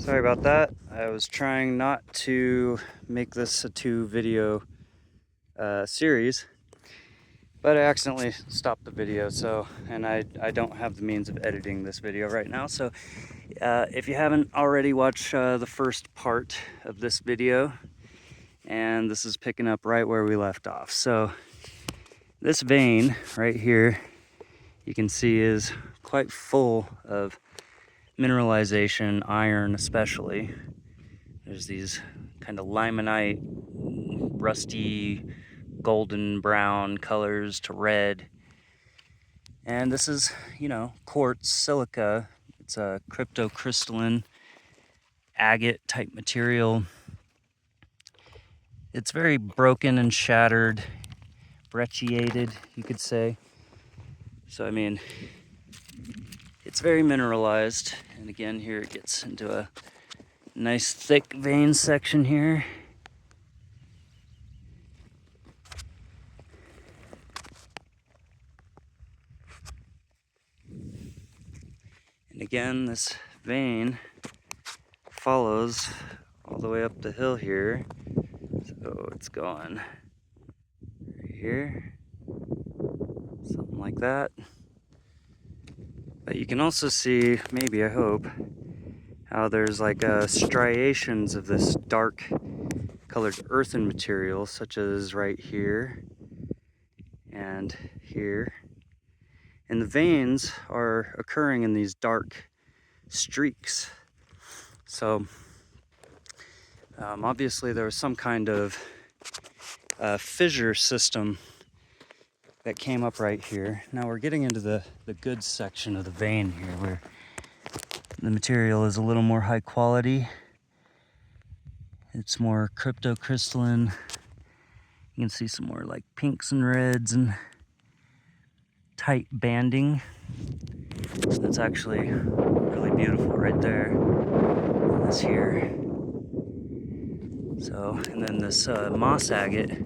Sorry about that. I was trying not to make this a 2 video series, but I accidentally stopped the video. And I don't have the means of editing this video right now. So if you haven't already watched the first part of this video, and this is picking up right where we left off. So this vein right here, you can see is quite full of mineralization, iron especially. There's these kind of limonite, rusty, golden brown colors to red. And this is, quartz silica. It's a cryptocrystalline agate type material. It's very broken and shattered, brecciated, you could say. So, it's very mineralized. And again, here it gets into a nice thick vein section here. And again, this vein follows all the way up the hill here. So it's going right here, something like that. But you can also see, maybe, I hope, how there's like striations of this dark colored earthen material, such as right here and here. And the veins are occurring in these dark streaks. So obviously there was some kind of fissure system that came up right here. Now we're getting into the good section of the vein here, where the material is a little more high quality. It's more cryptocrystalline. You can see some more like pinks and reds and tight banding. That's actually really beautiful right there. And this here. So, and then this moss agate,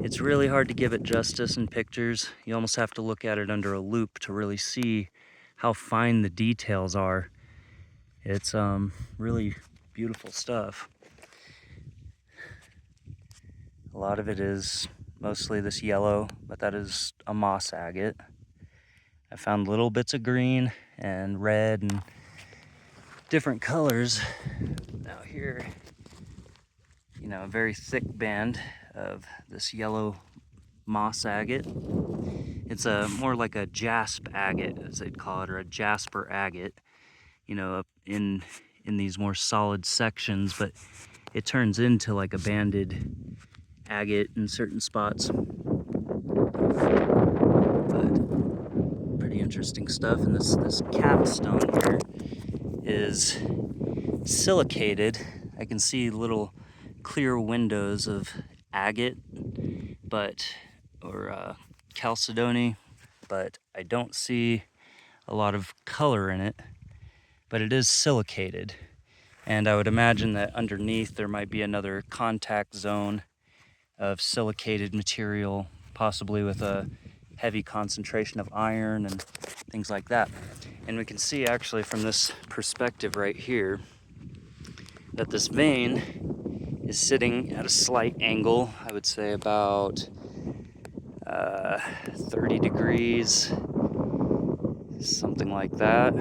it's really hard to give it justice in pictures. You almost have to look at it under a loupe to really see how fine the details are. It's really beautiful stuff. A lot of it is mostly this yellow, but that is a moss agate. I found little bits of green and red and different colors. Now here, a very thick band of this yellow moss agate. It's more like a jasp agate, as they'd call it, or a jasper agate, up in these more solid sections, but it turns into like a banded agate in certain spots. But pretty interesting stuff. And this capstone here is silicated. I can see little clear windows of agate, or chalcedony, but I don't see a lot of color in it. But it is silicated, and I would imagine that underneath there might be another contact zone of silicated material, possibly with a heavy concentration of iron and things like that. And we can see actually from this perspective right here that this vein is sitting at a slight angle. I would say about 30 degrees, something like that.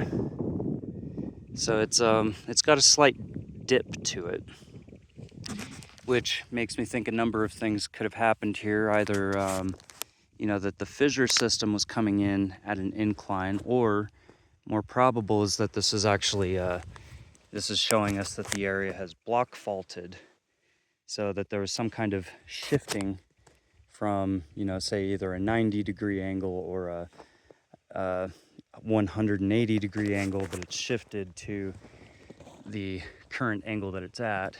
So it's got a slight dip to it, which makes me think a number of things could have happened here. Either that the fissure system was coming in at an incline, or more probable is that this is actually this is showing us that the area has block faulted, so that there was some kind of shifting from, say either a 90-degree angle or a 180-degree angle, but it's shifted to the current angle that it's at.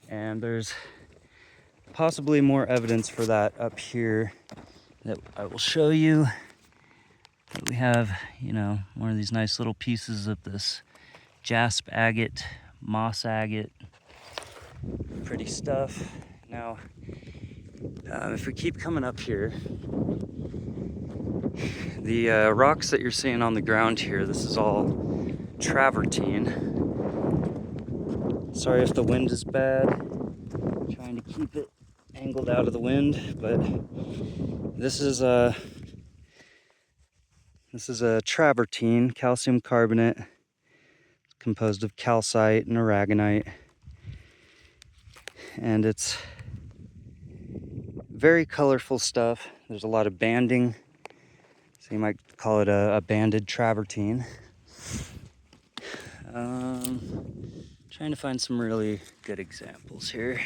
And there's possibly more evidence for that up here that I will show you. But we have, one of these nice little pieces of this jasp agate, moss agate. Pretty stuff. Now, if we keep coming up here, the rocks that you're seeing on the ground here, this is all travertine. Sorry if the wind is bad. I'm trying to keep it angled out of the wind, but this is a travertine, calcium carbonate, composed of calcite and aragonite, and it's very colorful stuff. There's a lot of banding, so you might call it a banded travertine. Trying to find some really good examples here.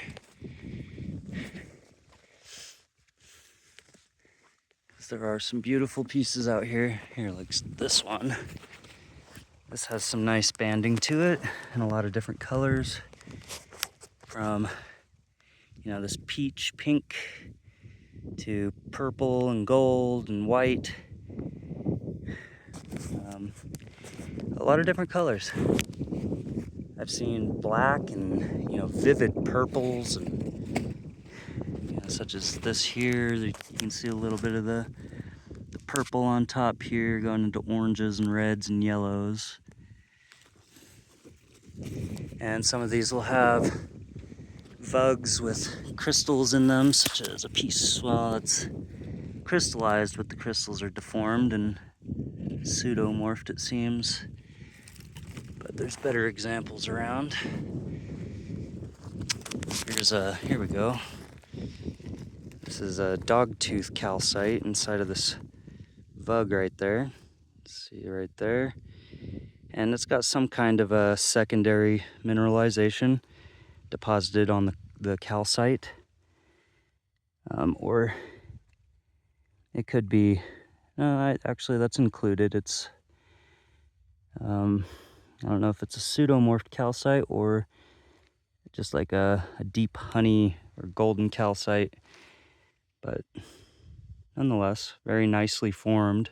There are some beautiful pieces out here. Here, like this one. This has some nice banding to it and a lot of different colors, from, you know, this peach pink to purple and gold and white. A lot of different colors. I've seen black and, you know, vivid purples, and, you know, such as this here. You can see a little bit of the purple on top here going into oranges and reds and yellows. And some of these will have vugs with crystals in them, such as a piece, well, it's crystallized, but the crystals are deformed and pseudomorphed, it seems. But there's better examples around. Here we go. This is a dogtooth calcite inside of this vug right there. See right there. And it's got some kind of a secondary mineralization deposited on the calcite. Or it could be, actually that's included. It's, I don't know if it's a pseudomorphed calcite or just like a deep honey or golden calcite, but nonetheless, very nicely formed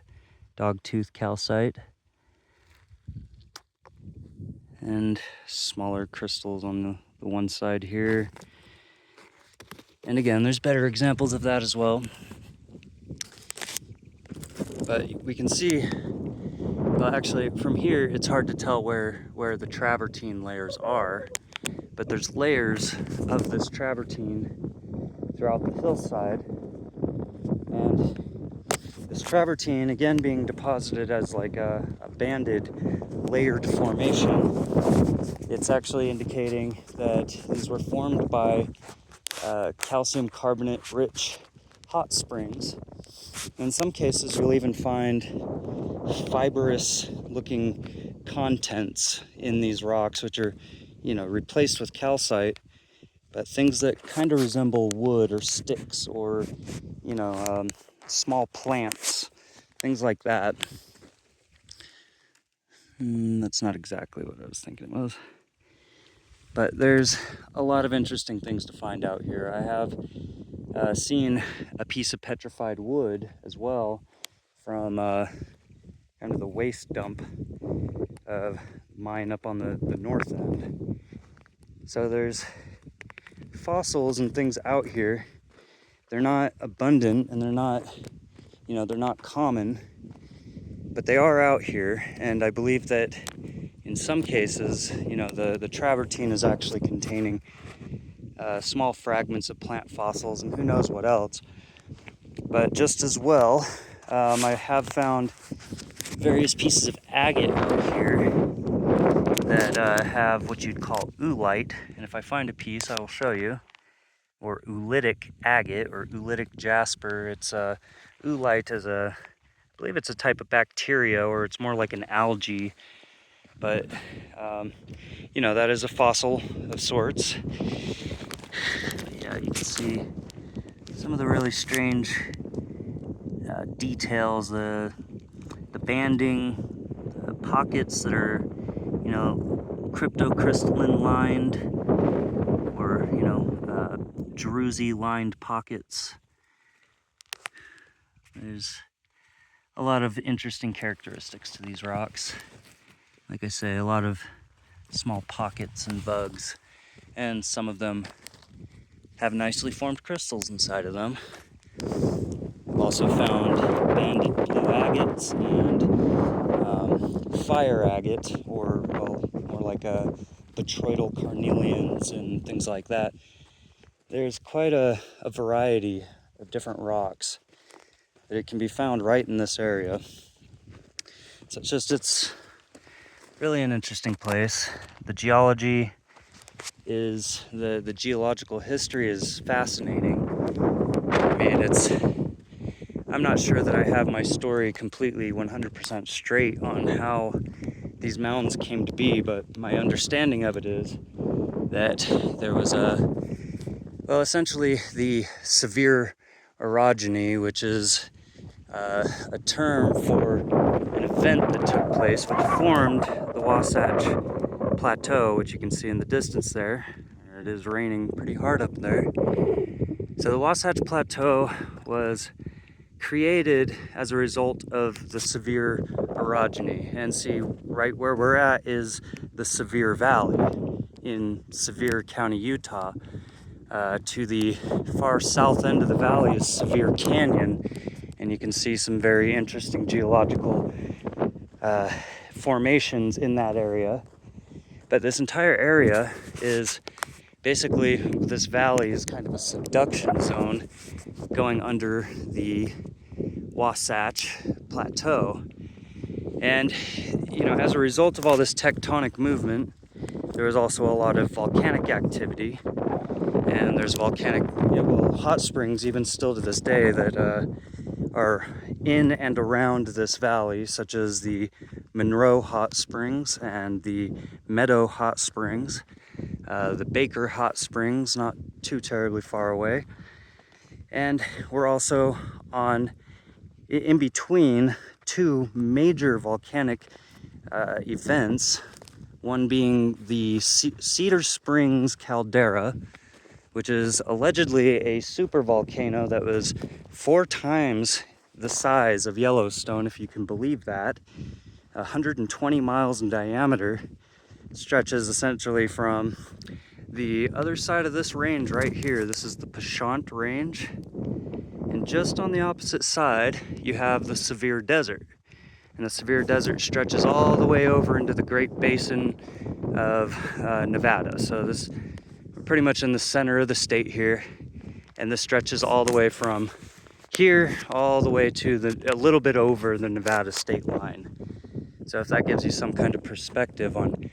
dogtooth calcite. And smaller crystals on the one side here. And again, there's better examples of that as well. But we can see, well, actually from here, it's hard to tell where the travertine layers are, but there's layers of this travertine throughout the hillside. And this travertine, again, being deposited as like a banded layered formation, it's actually indicating that these were formed by calcium carbonate rich hot springs. In some cases, you'll even find fibrous looking contents in these rocks, which are, you know, replaced with calcite, but things that kind of resemble wood or sticks or, you know, small plants, things like that. That's not exactly what I was thinking it was. But there's a lot of interesting things to find out here. I have seen a piece of petrified wood as well from kind of the waste dump of mine up on the north end. So there's fossils and things out here. They're not abundant and they're not, you know, they're not common, but they are out here. And I believe that in some cases, you know, the travertine is actually containing small fragments of plant fossils and who knows what else. But just as well, I have found various pieces of agate out here that have what you'd call oolite. And if I find a piece, I will show you. Or oolitic agate or oolitic jasper. It's oolite is I believe it's a type of bacteria, or it's more like an algae. But you know, that is a fossil of sorts. Yeah, you can see some of the really strange details, the banding, the pockets that are, you know, cryptocrystalline lined, or, you know, druzy lined pockets. There's a lot of interesting characteristics to these rocks. Like I say, a lot of small pockets and bugs, and some of them have nicely formed crystals inside of them. I've also found banded blue agates and fire agate, or, well, more like a botryoidal carnelians and things like that. There's quite a variety of different rocks that it can be found right in this area. So it's really an interesting place. The geology is, the geological history is fascinating. I mean, I'm not sure that I have my story completely 100% straight on how these mounds came to be, but my understanding of it is that there was essentially the Sevier orogeny, which is a term for an event that took place which formed the Wasatch Plateau, which you can see in the distance there. It is raining pretty hard up there. So the Wasatch Plateau was created as a result of the Sevier orogeny. And see, right where we're at is the Sevier Valley in Sevier County, Utah. To the far south end of the valley is Sevier Canyon, and you can see some very interesting geological formations in that area. But this entire area is basically, this valley is kind of a subduction zone going under the Wasatch Plateau. And, as a result of all this tectonic movement, there was also a lot of volcanic activity. And there's volcanic, hot springs even still to this day that are in and around this valley, such as the Monroe Hot Springs and the Meadow Hot Springs, the Baker Hot Springs, not too terribly far away. And we're also in between two major volcanic events, one being the Cedar Springs caldera, which is allegedly a supervolcano that was 4 times the size of Yellowstone, if you can believe that. 120 miles in diameter, stretches essentially from the other side of this range right here. This is the Pashant Range, and just on the opposite side you have the Sevier Desert. And the Sevier Desert stretches all the way over into the Great Basin of Nevada. So we're pretty much in the center of the state here, and this stretches all the way from here all the way to a little bit over the Nevada state line. So if that gives you some kind of perspective on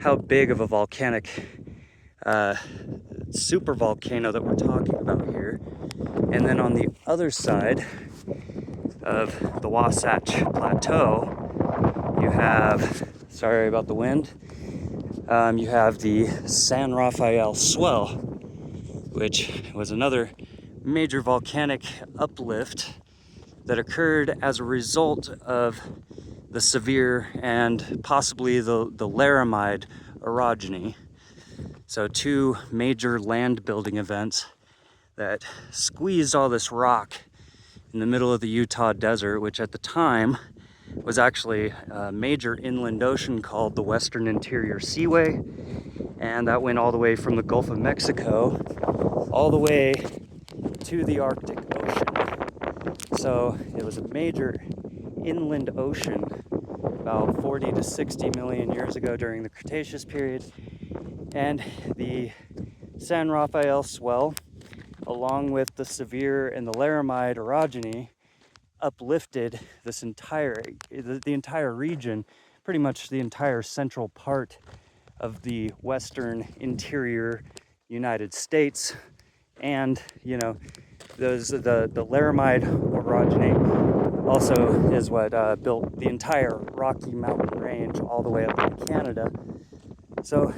how big of a volcanic super volcano that we're talking about here. And then on the other side of the Wasatch Plateau, you have, sorry about the wind, you have the San Rafael Swell, which was another major volcanic uplift that occurred as a result of the Sevier and possibly the Laramide orogeny. So 2 major land building events that squeezed all this rock in the middle of the Utah desert, which at the time was actually a major inland ocean called the Western Interior Seaway, and that went all the way from the Gulf of Mexico all the way to the Arctic Ocean. So it was a major inland ocean about 40 to 60 million years ago during the Cretaceous period. And the San Rafael Swell, along with the Sevier and the Laramide orogeny, uplifted this the entire region, pretty much the entire central part of the western interior United States. And the Laramide orogeny also is what built the entire Rocky Mountain range all the way up in Canada. So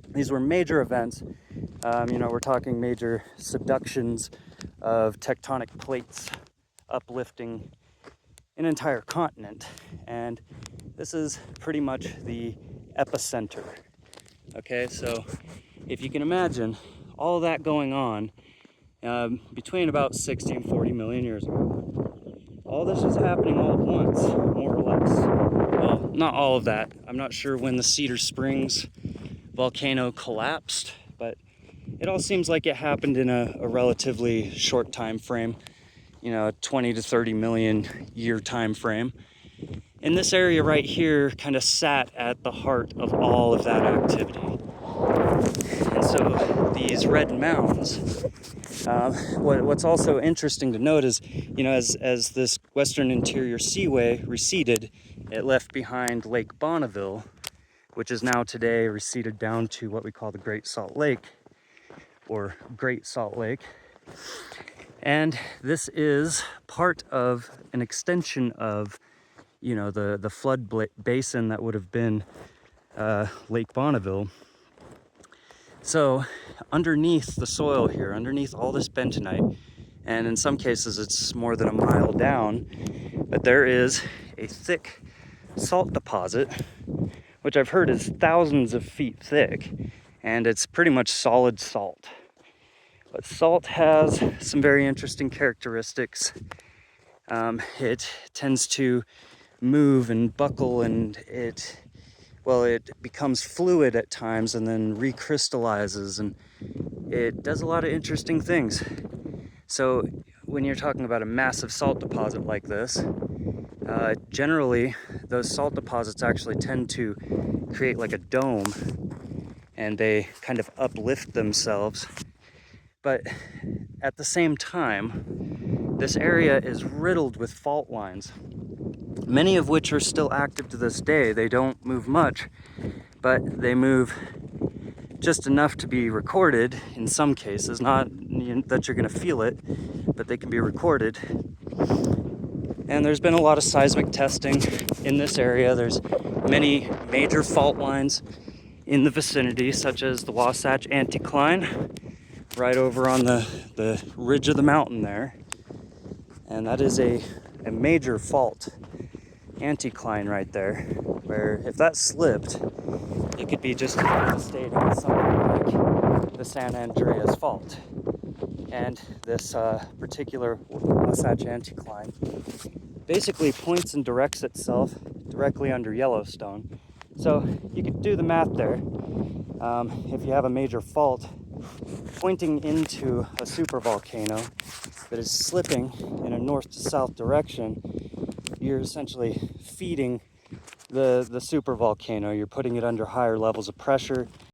these were major events. We're talking major subductions of tectonic plates uplifting an entire continent. And this is pretty much the epicenter. Okay, so if you can imagine all that going on between about 60 and 40 million years ago. All this was happening all at once, more or less. Well, not all of that. I'm not sure when the Cedar Springs volcano collapsed, but it all seems like it happened in a relatively short time frame, 20 to 30 million year time frame. And this area right here kind of sat at the heart of all of that activity. And so these red mounds, what's also interesting to note is, as this western interior seaway receded, it left behind Lake Bonneville, which is now today receded down to what we call the Great Salt Lake, or Great Salt Lake. And this is part of an extension of, the flood basin that would have been Lake Bonneville. So underneath the soil here, underneath all this bentonite, and in some cases it's more than a mile down, but there is a thick salt deposit, which I've heard is thousands of feet thick, and it's pretty much solid salt. But salt has some very interesting characteristics. It tends to move and buckle, and it becomes fluid at times and then recrystallizes, and it does a lot of interesting things. So when you're talking about a massive salt deposit like this, generally those salt deposits actually tend to create like a dome, and they kind of uplift themselves. But at the same time, this area is riddled with fault lines, many of which are still active to this day. They don't move much, but they move just enough to be recorded in some cases, not that you're going to feel it, but they can be recorded. And there's been a lot of seismic testing in this area. There's many major fault lines in the vicinity, such as the Wasatch Anticline, right over on the ridge of the mountain there. And that is a major fault anticline right there, where if that slipped, it could be just devastating with something like the San Andreas Fault. And this particular Wasatch Anticline basically points and directs itself directly under Yellowstone. So you could do the math there. If you have a major fault pointing into a supervolcano that is slipping in a north to south direction, you're essentially feeding the supervolcano. You're putting it under higher levels of pressure.